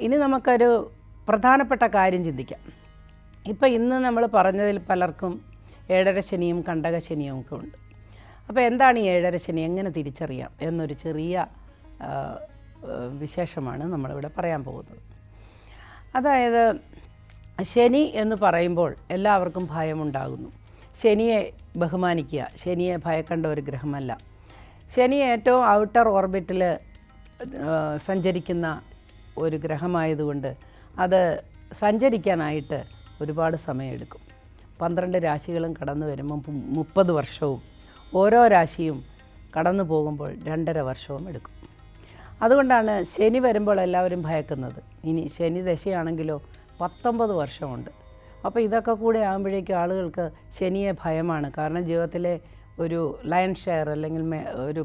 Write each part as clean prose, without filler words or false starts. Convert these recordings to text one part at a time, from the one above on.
ഇനി നമുക്കൊരു പ്രധാനപ്പെട്ട കാര്യം ചിന്തിക്കാം. ഇപ്പോൾ ഇന്ന് നമ്മൾ പറഞ്ഞതിൽ പലർക്കും ഏഴര ശനിയും കണ്ടക ശനിയും ഒക്കെ ഉണ്ട്. അപ്പോൾ എന്താണ് ഈ ഏഴര ശനി, എങ്ങനെ തിരിച്ചറിയാം എന്നൊരു ചെറിയ വിശേഷമാണ് നമ്മളിവിടെ പറയാൻ പോകുന്നത്. അതായത് ശനി എന്ന് പറയുമ്പോൾ എല്ലാവർക്കും ഭയമുണ്ടാകുന്നു. ശനിയെ ബഹുമാനിക്കുക, ശനിയെ ഭയക്കേണ്ട ഒരു ഗ്രഹമല്ല. ശനി ഏറ്റവും ഔട്ടർ ഓർബിറ്റിൽ സഞ്ചരിക്കുന്ന ഒരു ഗ്രഹമായതുകൊണ്ട് അത് സഞ്ചരിക്കാനായിട്ട് ഒരുപാട് സമയമെടുക്കും. 12 രാശികളും കടന്നു വരുമ്പം 30 വർഷവും, ഓരോ രാശിയും കടന്നു പോകുമ്പോൾ 2.5 വർഷവും എടുക്കും. അതുകൊണ്ടാണ് ശനി വരുമ്പോൾ എല്ലാവരും ഭയക്കുന്നത്. ഇനി ശനി ദശയാണെങ്കിലോ 19 വർഷമുണ്ട്. അപ്പോൾ ഇതൊക്കെ കൂടെ ആകുമ്പോഴേക്കും ആളുകൾക്ക് ശനിയെ ഭയമാണ്. കാരണം ജീവിതത്തിലെ ഒരു ലയൺ ഷെയർ അല്ലെങ്കിൽ ഒരു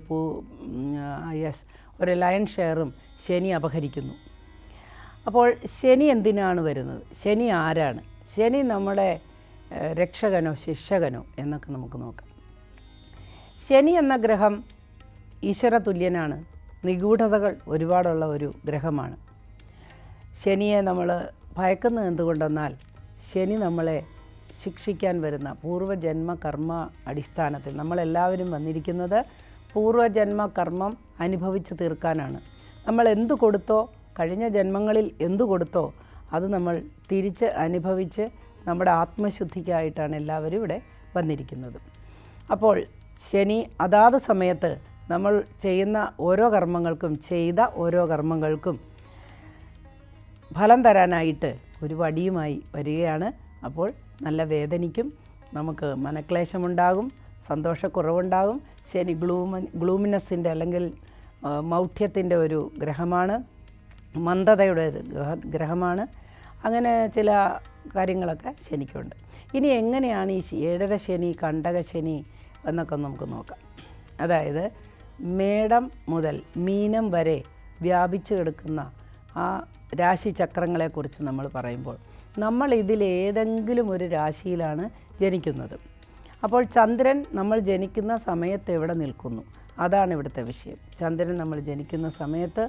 ലയൺ ഷെയറും ശനി അപഹരിക്കുന്നു. അപ്പോൾ ശനി എന്തിനാണ് വരുന്നത്? ശനി ആരാണ്? ശനി നമ്മുടെ രക്ഷകനോ ശിക്ഷകനോ എന്നൊക്കെ നമുക്ക് നോക്കാം. ശനി എന്ന ഗ്രഹം ഈശ്വര തുല്യനാണ്. നിഗൂഢതകൾ ഒരുപാടുള്ള ഒരു ഗ്രഹമാണ്. ശനിയെ നമ്മൾ ഭയക്കുന്നത് എന്തുകൊണ്ടെന്നാൽ ശനി നമ്മളെ ശിക്ഷിക്കാൻ വരുന്ന പൂർവ്വജന്മ കർമ്മ അടിസ്ഥാനത്തിൽ നമ്മളെല്ലാവരും വന്നിരിക്കുന്നത് പൂർവ്വജന്മ കർമ്മം അനുഭവിച്ച് തീർക്കാനാണ്. നമ്മൾ എന്തു കൊടുത്തോ, കഴിഞ്ഞ ജന്മങ്ങളിൽ എന്തു കൊടുത്തോ അത് നമ്മൾ തിരിച്ച് അനുഭവിച്ച് നമ്മുടെ ആത്മശുദ്ധിക്കായിട്ടാണ് എല്ലാവരും ഇവിടെ വന്നിരിക്കുന്നത്. അപ്പോൾ ശനി അതാത് സമയത്ത് നമ്മൾ ചെയ്യുന്ന ഓരോ കർമ്മങ്ങൾക്കും ഫലം തരാനായിട്ട് ഒരു വടിയുമായി വരികയാണ്. അപ്പോൾ നല്ല വേദനിക്കും, നമുക്ക് മനക്ലേശമുണ്ടാകും, സന്തോഷക്കുറവുണ്ടാകും. ശനി ഗ്ലൂമിനസിൻ്റെ അല്ലെങ്കിൽ മൗഢ്യത്തിൻ്റെ ഒരു ഗ്രഹമാണ്, മന്ദതയുടെ ഗ്രഹമാണ്. അങ്ങനെ ചില കാര്യങ്ങളൊക്കെ ശനിക്കുണ്ട്. ഇനി എങ്ങനെയാണ് ഈ ഏഴര ശനി കണ്ടക ശനി എന്നൊക്കെ നമുക്ക് നോക്കാം. അതായത് മേടം മുതൽ മീനം വരെ വ്യാപിച്ചു കിടക്കുന്ന ആ രാശിചക്രങ്ങളെക്കുറിച്ച് നമ്മൾ പറയുമ്പോൾ നമ്മൾ ഇതിലേതെങ്കിലും ഒരു രാശിയിലാണ് ജനിക്കുന്നത്. അപ്പോൾ ചന്ദ്രൻ നമ്മൾ ജനിക്കുന്ന സമയത്ത് എവിടെ നിൽക്കുന്നു, അതാണ് ഇവിടുത്തെ വിഷയം. ചന്ദ്രൻ നമ്മൾ ജനിക്കുന്ന സമയത്ത്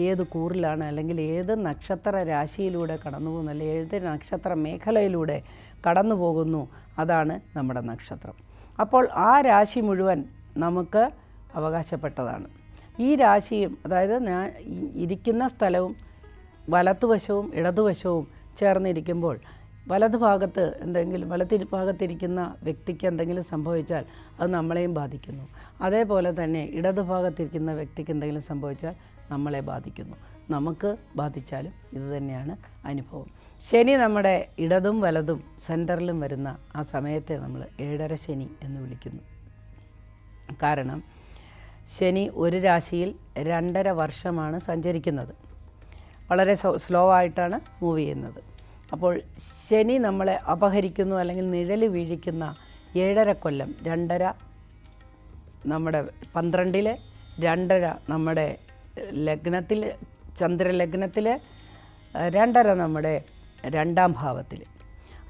ഏത് കൂറിലാണ്, അല്ലെങ്കിൽ ഏത് നക്ഷത്ര രാശിയിലൂടെ കടന്നു പോകുന്നു, അല്ലെങ്കിൽ ഏത് നക്ഷത്ര മേഖലയിലൂടെ കടന്നു പോകുന്നു, അതാണ് നമ്മുടെ നക്ഷത്രം. അപ്പോൾ ആ രാശി മുഴുവൻ നമുക്ക് അവകാശപ്പെട്ടതാണ്. ഈ രാശിയും, അതായത് ഞാൻ ഇരിക്കുന്ന സ്ഥലവും വലതുവശവും ഇടതുവശവും ചേർന്നിരിക്കുമ്പോൾ വലതുഭാഗത്തിരിക്കുന്ന വ്യക്തിക്ക് എന്തെങ്കിലും സംഭവിച്ചാൽ അത് നമ്മളെയും ബാധിക്കുന്നു. അതേപോലെ തന്നെ ഇടതുഭാഗത്തിരിക്കുന്ന വ്യക്തിക്ക് എന്തെങ്കിലും സംഭവിച്ചാൽ നമ്മളെ ബാധിക്കുന്നു. നമുക്ക് ബാധിച്ചാലും ഇതുതന്നെയാണ് അനുഭവം. ശനി നമ്മുടെ ഇടതും വലതും സെൻറ്ററിലും വരുന്ന ആ സമയത്തെ നമ്മൾ ഏഴര ശനി എന്ന് വിളിക്കുന്നു. കാരണം ശനി ഒരു രാശിയിൽ 2.5 വർഷമാണ് സഞ്ചരിക്കുന്നത്. വളരെ സ്ലോ ആയിട്ടാണ് മൂവ് ചെയ്യുന്നത്. അപ്പോൾ ശനി നമ്മളെ അപഹരിക്കുന്നു, അല്ലെങ്കിൽ നിഴൽ വീഴിക്കുന്ന 7.5 കൊല്ലം, 2.5 നമ്മുടെ 12 2.5 നമ്മുടെ ലഗ്നത്തിൽ, ചന്ദ്രലഗ്നത്തിൽ, 2.5 നമ്മുടെ 2ാം ഭാവത്തിൽ.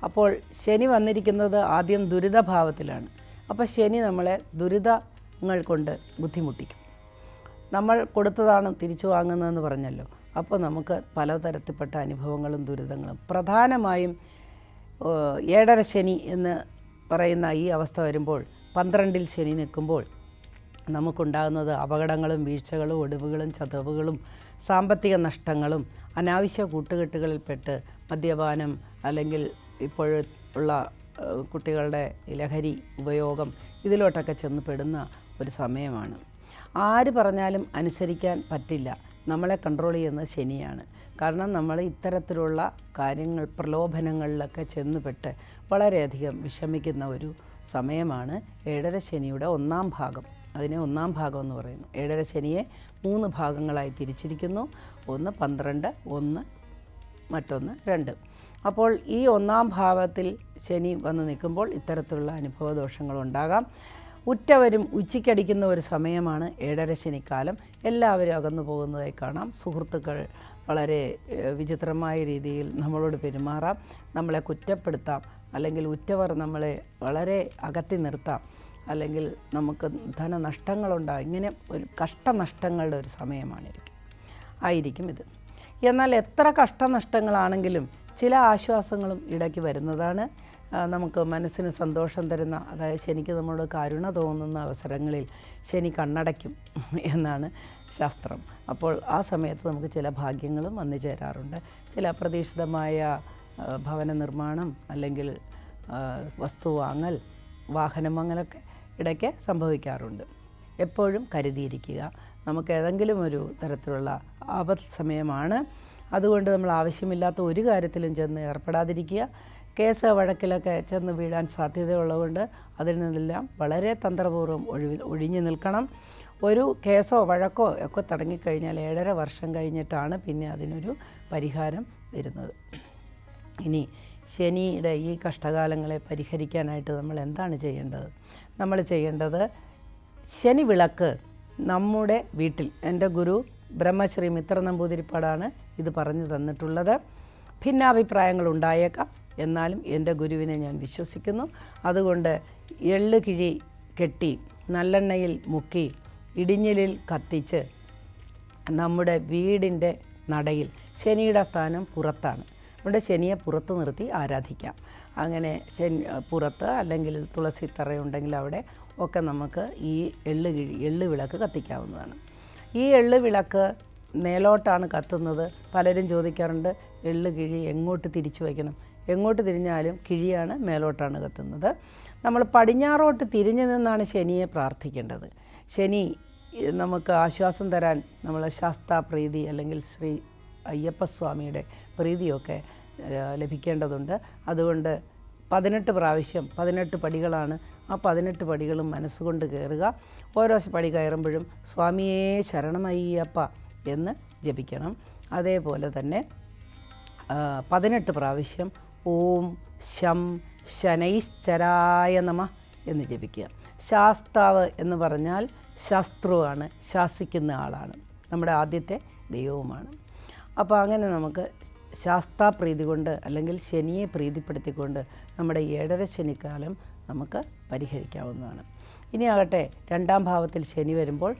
അപ്പോൾ ശനി വന്നിരിക്കുന്നത് ആദ്യം ദുരിതഭാവത്തിലാണ്. അപ്പോൾ ശനി നമ്മളെ ദുരിതങ്ങൾ കൊണ്ട് ബുദ്ധിമുട്ടിക്കും. നമ്മൾ കൊടുത്തതാണ് തിരിച്ചു വാങ്ങുന്നതെന്ന് പറഞ്ഞല്ലോ. അപ്പോൾ നമുക്ക് പലതരത്തിൽപ്പെട്ട അനുഭവങ്ങളും ദുരിതങ്ങളും, പ്രധാനമായും ഏഴര ശനി എന്ന് പറയുന്ന ഈ അവസ്ഥ വരുമ്പോൾ, 12 ശനി നിൽക്കുമ്പോൾ നമുക്കുണ്ടാകുന്നത് അപകടങ്ങളും വീഴ്ചകളും ഒടിവുകളും ചതവുകളും സാമ്പത്തിക നഷ്ടങ്ങളും, അനാവശ്യ കൂട്ടുകെട്ടുകളിൽപ്പെട്ട് മദ്യപാനം, അല്ലെങ്കിൽ ഇപ്പോഴുള്ള കുട്ടികളുടെ ലഹരി ഉപയോഗം, ഇതിലോട്ടൊക്കെ ചെന്ന് പെടുന്ന ഒരു സമയമാണ്. ആര് പറഞ്ഞാലും അനുസരിക്കാൻ പറ്റില്ല. നമ്മളെ കൺട്രോൾ ചെയ്യുന്നത് ശനിയാണ്. കാരണം നമ്മൾ ഇത്തരത്തിലുള്ള കാര്യങ്ങൾ, പ്രലോഭനങ്ങളിലൊക്കെ ചെന്നുപെട്ട് വളരെയധികം വിഷമിക്കുന്ന ഒരു സമയമാണ് ഏഴര ശനിയുടെ 1ാം ഭാഗം. അതിനെ 1ാം ഭാഗം എന്ന് പറയുന്നു. ഏഴര ശനിയെ 3 ഭാഗങ്ങളായി തിരിച്ചിരിക്കുന്നു. ഒന്ന് 12, 1 മറ്റൊന്ന് 2. അപ്പോൾ ഈ 1ാം ഭാവത്തിൽ ശനി വന്ന് നിൽക്കുമ്പോൾ ഇത്തരത്തിലുള്ള അനുഭവദോഷങ്ങളുണ്ടാകാം. ഉറ്റവരും ഉച്ചയ്ക്കടിക്കുന്ന ഒരു സമയമാണ് ഏഴര ശനിക്കാലം. എല്ലാവരും അകന്നു പോകുന്നതായി കാണാം. സുഹൃത്തുക്കൾ വളരെ വിചിത്രമായ രീതിയിൽ നമ്മളോട് പെരുമാറാം, നമ്മളെ കുറ്റപ്പെടുത്താം, അല്ലെങ്കിൽ ഉറ്റവർ നമ്മളെ വളരെ അകറ്റി നിർത്താം, അല്ലെങ്കിൽ നമുക്ക് ധനനഷ്ടങ്ങളുണ്ടാകും. ഇങ്ങനെ ഒരു കഷ്ടനഷ്ടങ്ങളുടെ ഒരു സമയമായിരിക്കും ഇത്. എന്നാൽ എത്ര കഷ്ടനഷ്ടങ്ങളാണെങ്കിലും ചില ആശ്വാസങ്ങളും ഇടയ്ക്ക് വരുന്നതാണ്. നമുക്ക് മനസ്സിന് സന്തോഷം തരുന്ന, അതായത് ശനിക്ക് നമ്മളോട് കരുണ തോന്നുന്ന അവസരങ്ങളിൽ ശനി കണ്ണടയ്ക്കും എന്നാണ് ശാസ്ത്രം. അപ്പോൾ ആ സമയത്ത് നമുക്ക് ചില ഭാഗ്യങ്ങളും വന്നു ചേരാറുണ്ട്. ചില അപ്രതീക്ഷിതമായ ഭവന നിർമ്മാണം, അല്ലെങ്കിൽ വസ്തു വാങ്ങൽ, വാഹനം വാങ്ങലൊക്കെ ഇടയ്ക്ക് സംഭവിക്കാറുണ്ട്. എപ്പോഴും കരുതിയിരിക്കുക. നമുക്ക് ഏതെങ്കിലും ഒരു തരത്തിലുള്ള ആപത്ത് സമയമാണ്. അതുകൊണ്ട് നമ്മൾ ആവശ്യമില്ലാത്ത ഒരു കാര്യത്തിലും ചെന്ന് ഏർപ്പെടാതിരിക്കുക. കേസ് വഴക്കിലൊക്കെ ചെന്ന് വീഴാൻ സാധ്യതയുള്ളതുകൊണ്ട് അതിൽ നിന്നെല്ലാം വളരെ തന്ത്രപൂർവ്വം ഒഴിഞ്ഞു നിൽക്കണം. ഒരു കേസോ വഴക്കോ ഒക്കെ തുടങ്ങിക്കഴിഞ്ഞാൽ 7.5 വർഷം കഴിഞ്ഞിട്ടാണ് പിന്നെ അതിനൊരു പരിഹാരം വരുന്നത്. ഇനി ശനിയുടെ ഈ കഷ്ടകാലങ്ങളെ പരിഹരിക്കാനായിട്ട് നമ്മൾ എന്താണ് ചെയ്യേണ്ടത്? നമ്മൾ ചെയ്യേണ്ടത് ശനി വിളക്ക് നമ്മുടെ വീട്ടിൽ, എൻ്റെ ഗുരു ബ്രഹ്മശ്രീ മിത്ര നമ്പൂതിരിപ്പാടാണ് ഇത് പറഞ്ഞു തന്നിട്ടുള്ളത്. ഭിന്നാഭിപ്രായങ്ങൾ ഉണ്ടായേക്കാം, എന്നാലും എൻ്റെ ഗുരുവിനെ ഞാൻ വിശ്വസിക്കുന്നു. അതുകൊണ്ട് എള്ള് കിഴി കെട്ടി നല്ലെണ്ണയിൽ മുക്കി ഇടിഞ്ഞിലിൽ കത്തിച്ച് നമ്മുടെ വീടിൻ്റെ നടയിൽ, ശനിയുടെ സ്ഥാനം പുറത്താണ്, അതുകൊണ്ട് ശനിയെ പുറത്ത് നിർത്തി ആരാധിക്കാം. അങ്ങനെ പുറത്ത് അല്ലെങ്കിൽ തുളസി തറയുണ്ടെങ്കിൽ അവിടെ ഒക്കെ നമുക്ക് ഈ എള്ള് വിളക്ക് കത്തിക്കാവുന്നതാണ്. ഈ എള്ള് വിളക്ക് മേലോട്ടാണ് കത്തുന്നത്. പലരും ചോദിക്കാറുണ്ട്, എള്ള് കിഴി എങ്ങോട്ട് തിരിച്ചു വയ്ക്കണം? എങ്ങോട്ട് തിരിഞ്ഞാലും കിഴിയാണ് മേലോട്ടാണ് കത്തുന്നത്. നമ്മൾ പടിഞ്ഞാറോട്ട് തിരിഞ്ഞു നിന്നാണ് ശനിയെ പ്രാർത്ഥിക്കേണ്ടത്. ശനി നമുക്ക് ആശ്വാസം തരാൻ നമ്മൾ ശാസ്താപ്രീതി അല്ലെങ്കിൽ ശ്രീ അയ്യപ്പസ്വാമിയുടെ പ്രീതിയൊക്കെ ലഭിക്കേണ്ടതുണ്ട്. അതുകൊണ്ട് 18 പ്രാവശ്യം 18 പടികളാണ്. ആ 18 പടികളും മനസ്സുകൊണ്ട് കയറുക. ഓരോ പടി കയറുമ്പോഴും സ്വാമിയേ ശരണമയ്യപ്പ എന്ന് ജപിക്കണം. അതേപോലെ തന്നെ 18 പ്രാവശ്യം ഓം ശം ശനൈശ്ചരായ നമ എന്ന് ജപിക്കുക. ശാസ്താവ് എന്ന് പറഞ്ഞാൽ ശാസ്ത്രുവാണ്, ശാസിക്കുന്ന ആളാണ്, നമ്മുടെ ആദ്യത്തെ ദൈവവുമാണ്. അപ്പോൾ അങ്ങനെ നമുക്ക് ശാസ്താപ്രീതി കൊണ്ട് അല്ലെങ്കിൽ ശനിയെ പ്രീതിപ്പെടുത്തിക്കൊണ്ട് നമ്മുടെ 7.5 ശനിക്കാലം നമുക്ക് പരിഹരിക്കാവുന്നതാണ്. ഇനി ആകട്ടെ 2ാം ഭാവത്തിൽ ശനി വരുമ്പോൾ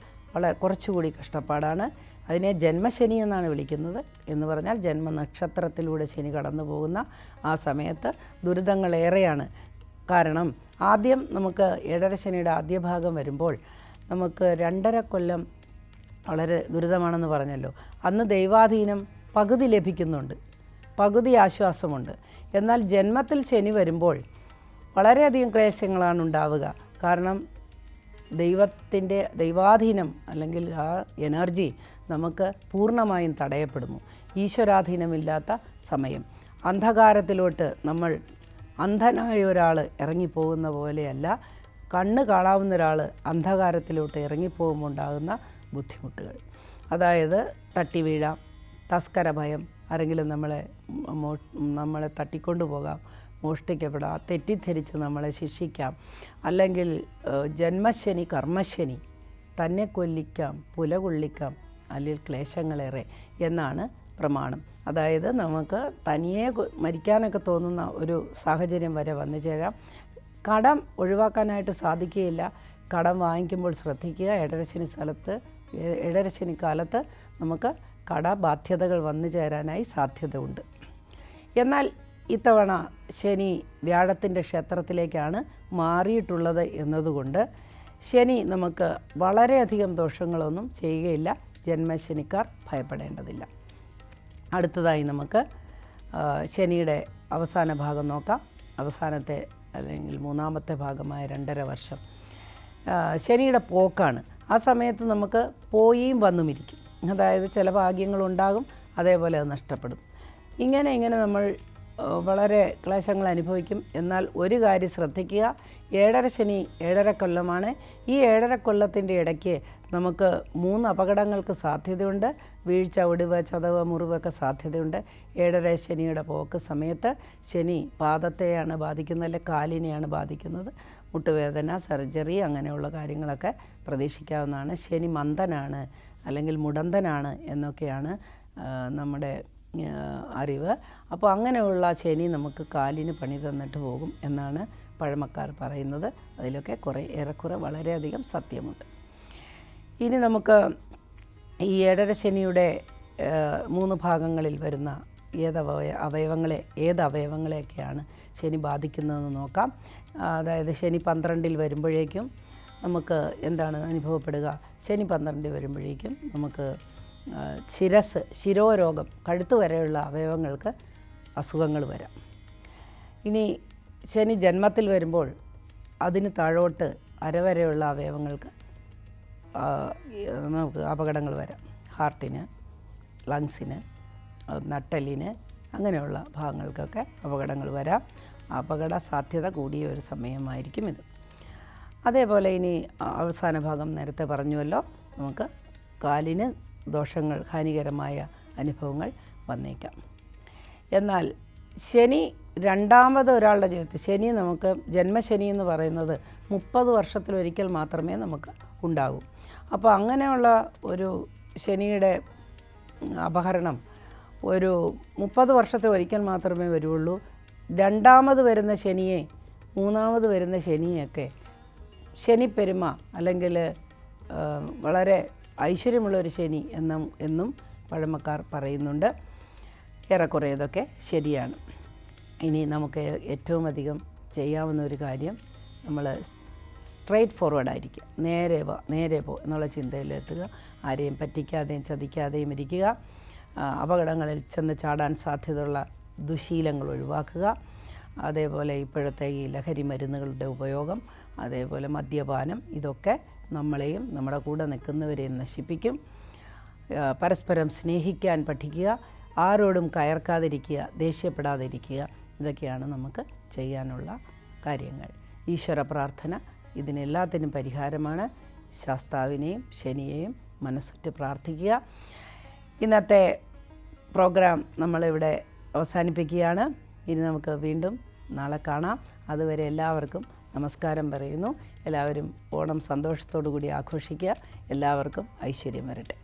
കുറച്ചുകൂടി കഷ്ടപ്പാടാണ്. അതിനെ ജന്മശനി എന്നാണ് വിളിക്കുന്നത്. എന്ന് പറഞ്ഞാൽ ജന്മനക്ഷത്രത്തിലൂടെ ശനി കടന്നു പോകുന്ന ആ സമയത്ത് ദുരിതങ്ങളേറെയാണ്. കാരണം ആദ്യം നമുക്ക് 7.5 ശനിയുടെ ആദ്യ ഭാഗം വരുമ്പോൾ നമുക്ക് 2.5 കൊല്ലം വളരെ ദുരിതമാണെന്ന് പറഞ്ഞല്ലോ. അന്ന് ദൈവാധീനം പകുതി ലഭിക്കുന്നുണ്ട്, പകുതി ആശ്വാസമുണ്ട്. എന്നാൽ ജന്മത്തിൽ ശനി വരുമ്പോൾ വളരെയധികം ക്ലേശങ്ങളാണ് ഉണ്ടാവുക. കാരണം ദൈവാധീനം അല്ലെങ്കിൽ ആ എനർജി നമുക്ക് പൂർണ്ണമായും തടയപ്പെടുന്നു. ഈശ്വരാധീനമില്ലാത്ത സമയം. അന്ധകാരത്തിലോട്ട് നമ്മൾ അന്ധനായ ഒരാൾ ഇറങ്ങിപ്പോകുന്ന പോലെയല്ല, കണ്ണ് കാണാവുന്ന ഒരാൾ അന്ധകാരത്തിലോട്ട് ഇറങ്ങിപ്പോകുമ്പോൾ ഉണ്ടാകുന്ന ബുദ്ധിമുട്ടുകൾ. അതായത് തട്ടി വീഴാം, തസ്കര ഭയം, ആരെങ്കിലും നമ്മളെ തട്ടിക്കൊണ്ടു പോകാം, മോഷ്ടിക്കപ്പെടാം, തെറ്റിദ്ധരിച്ച് നമ്മളെ ശിക്ഷിക്കാം, അല്ലെങ്കിൽ ജന്മശനി കർമ്മശനി, തന്നെ കൊല്ലിക്കാം, പുല കൊള്ളിക്കാം, അല്ലെങ്കിൽ ക്ലേശങ്ങളേറെ എന്നാണ് പ്രമാണം. അതായത് നമുക്ക് തനിയെ മരിക്കാനൊക്കെ തോന്നുന്ന ഒരു സാഹചര്യം വരെ വന്നു ചേരാം. കടം ഒഴിവാക്കാനായിട്ട് സാധിക്കുകയില്ല. കടം വാങ്ങിക്കുമ്പോൾ ശ്രദ്ധിക്കുക. 7.5 ശനി കാലത്ത് നമുക്ക് കടബാധ്യതകൾ വന്നു ചേരാനായി സാധ്യത ഉണ്ട്. എന്നാൽ ഇത്തവണ ശനി വ്യാഴത്തിൻ്റെ ക്ഷേത്രത്തിലേക്കാണ് മാറിയിട്ടുള്ളത് എന്നതുകൊണ്ട് ശനി നമുക്ക് വളരെയധികം ദോഷങ്ങളൊന്നും ചെയ്യുകയില്ല. ജന്മശനിക്കാർ ഭയപ്പെടേണ്ടതില്ല. അടുത്തതായി നമുക്ക് ശനിയുടെ അവസാന ഭാഗം നോക്കാം. അവസാനത്തെ അല്ലെങ്കിൽ 3ാമത്തെ ഭാഗമായ 2.5 വർഷം ശനിയുടെ പോക്കാണ്. ആ സമയത്ത് നമുക്ക് പോയിയും വന്നുമിരിക്കും. അതായത് ചില ഭാഗ്യങ്ങളുണ്ടാകും, അതേപോലെ അത് നഷ്ടപ്പെടും. ഇങ്ങനെ നമ്മൾ വളരെ ക്ലേശങ്ങൾ അനുഭവിക്കും. എന്നാൽ ഒരു കാര്യം ശ്രദ്ധിക്കുക, 7.5 ശനി 7.5 കൊല്ലമാണ്. ഈ 7.5 കൊല്ലത്തിൻ്റെ ഇടയ്ക്ക് നമുക്ക് 3 അപകടങ്ങൾക്ക് സാധ്യതയുണ്ട്. വീഴ്ച, ഒടിവ്, ചതവ്, മുറിവൊക്കെ സാധ്യതയുണ്ട്. 7.5 ശനിയുടെ പോക്ക് സമയത്ത് ശനി പാദത്തെയാണ് ബാധിക്കുന്നത്, അല്ലെങ്കിൽ കാലിനെയാണ് ബാധിക്കുന്നത്. മുട്ടുവേദന, സർജറി അങ്ങനെയുള്ള കാര്യങ്ങളൊക്കെ പ്രതീക്ഷിക്കാവുന്നതാണ്. ശനി മന്ദനാണ് അല്ലെങ്കിൽ മുടന്തനാണ് എന്നൊക്കെയാണ് നമ്മുടെ അറിവ്. അപ്പോൾ അങ്ങനെയുള്ള ശനി നമുക്ക് കാലിന് പണി തന്നിട്ട് പോകും എന്നാണ് പഴമക്കാർ പറയുന്നത്. അതിലൊക്കെ ഏറെക്കുറെ വളരെയധികം സത്യമുണ്ട്. ഇനി നമുക്ക് ഈ 7.5 ശനിയുടെ 3 ഭാഗങ്ങളിൽ വരുന്ന ഏത് അവയവങ്ങളെയൊക്കെയാണ് ശനി ബാധിക്കുന്നതെന്ന് നോക്കാം. അതായത് ശനി 12-ൽ വരുമ്പോഴേക്കും നമുക്ക് എന്താണ് അനുഭവപ്പെടുക? ശനി 12-ൽ വരുമ്പോഴേക്കും നമുക്ക് ശിരോരോഗം, കഴുത്ത് വരെയുള്ള അവയവങ്ങൾക്ക് അസുഖങ്ങൾ വരാം. ഇനി ശനി ജന്മത്തിൽ വരുമ്പോൾ അതിന് താഴോട്ട് അരവരെയുള്ള അവയവങ്ങൾക്ക് നമുക്ക് അപകടങ്ങൾ വരാം. ഹാർട്ടിന്, ലങ്സിന്, നട്ടെല്ലിന്, അങ്ങനെയുള്ള ഭാഗങ്ങൾക്കൊക്കെ അപകടങ്ങൾ വരാം. അപകട സാധ്യത കൂടിയ ഒരു സമയമായിരിക്കും ഇത്. അതേപോലെ ഇനി അവസാന ഭാഗം നേരത്തെ പറഞ്ഞുവല്ലോ, നമുക്ക് കാലിന് ദോഷങ്ങൾ, ഹാനികരമായ അനുഭവങ്ങൾ വന്നേക്കാം. എന്നാൽ ശനി രണ്ടാമത് ഒരാളുടെ ജീവിതത്തിൽ, ശനി നമുക്ക് ജന്മശനി എന്ന് പറയുന്നത് 30 വർഷത്തിലൊരിക്കൽ മാത്രമേ നമുക്ക് ഉണ്ടാകൂ. അപ്പോൾ അങ്ങനെയുള്ള ഒരു ശനിയുടെ അപഹരണം ഒരു 30 വർഷത്തിൽ ഒരിക്കൽ മാത്രമേ വരുള്ളൂ. രണ്ടാമത് വരുന്ന ശനിയെ, മൂന്നാമത് വരുന്ന ശനിയൊക്കെ ശനിപ്പെരുമ അല്ലെങ്കിൽ വളരെ ഐശ്വര്യമുള്ളൊരു ശനി എന്നും പഴമക്കാർ പറയുന്നുണ്ട്. ഏറെക്കുറെ ഇതൊക്കെ ശരിയാണ്. ഇനി നമുക്ക് ഏറ്റവും അധികം ചെയ്യാവുന്ന ഒരു കാര്യം, നമ്മൾ സ്ട്രെയിറ്റ് ഫോർവേഡായിരിക്കുക, നേരെ പോ എന്നുള്ള ചിന്തയിലെത്തുക. ആരെയും പറ്റിക്കാതെയും ചതിക്കാതെയും ഇരിക്കുക. അപകടങ്ങളിൽ ചെന്ന് ചാടാൻ സാധ്യതയുള്ള ദുശീലങ്ങൾ ഒഴിവാക്കുക. അതേപോലെ ഇപ്പോഴത്തെ ഈ ലഹരി മരുന്നുകളുടെ ഉപയോഗം, അതേപോലെ മദ്യപാനം, ഇതൊക്കെ നമ്മളെയും നമ്മുടെ കൂടെ നിൽക്കുന്നവരെയും നശിപ്പിക്കും. പരസ്പരം സ്നേഹിക്കാൻ പഠിക്കുക, ആരോടും കയർക്കാതിരിക്കുക, ദേഷ്യപ്പെടാതിരിക്കുക. ഇതൊക്കെയാണ് നമുക്ക് ചെയ്യാനുള്ള കാര്യങ്ങൾ. ഈശ്വര പ്രാർത്ഥന ഇതിനെല്ലാത്തിനും പരിഹാരമാണ്. ശാസ്താവിനെയും ശനിയെയും മനസ്സുറ്റ് പ്രാർത്ഥിക്കുക. ഇന്നത്തെ പ്രോഗ്രാം നമ്മളിവിടെ അവസാനിപ്പിക്കുകയാണ്. ഇനി നമുക്ക് വീണ്ടും നാളെ കാണാം. അതുവരെ എല്ലാവർക്കും നമസ്കാരം പറയുന്നു. എല്ലാവരും ഓണം സന്തോഷത്തോടു കൂടി ആഘോഷിക്കുക. എല്ലാവർക്കും ഐശ്വര്യം വരട്ടെ.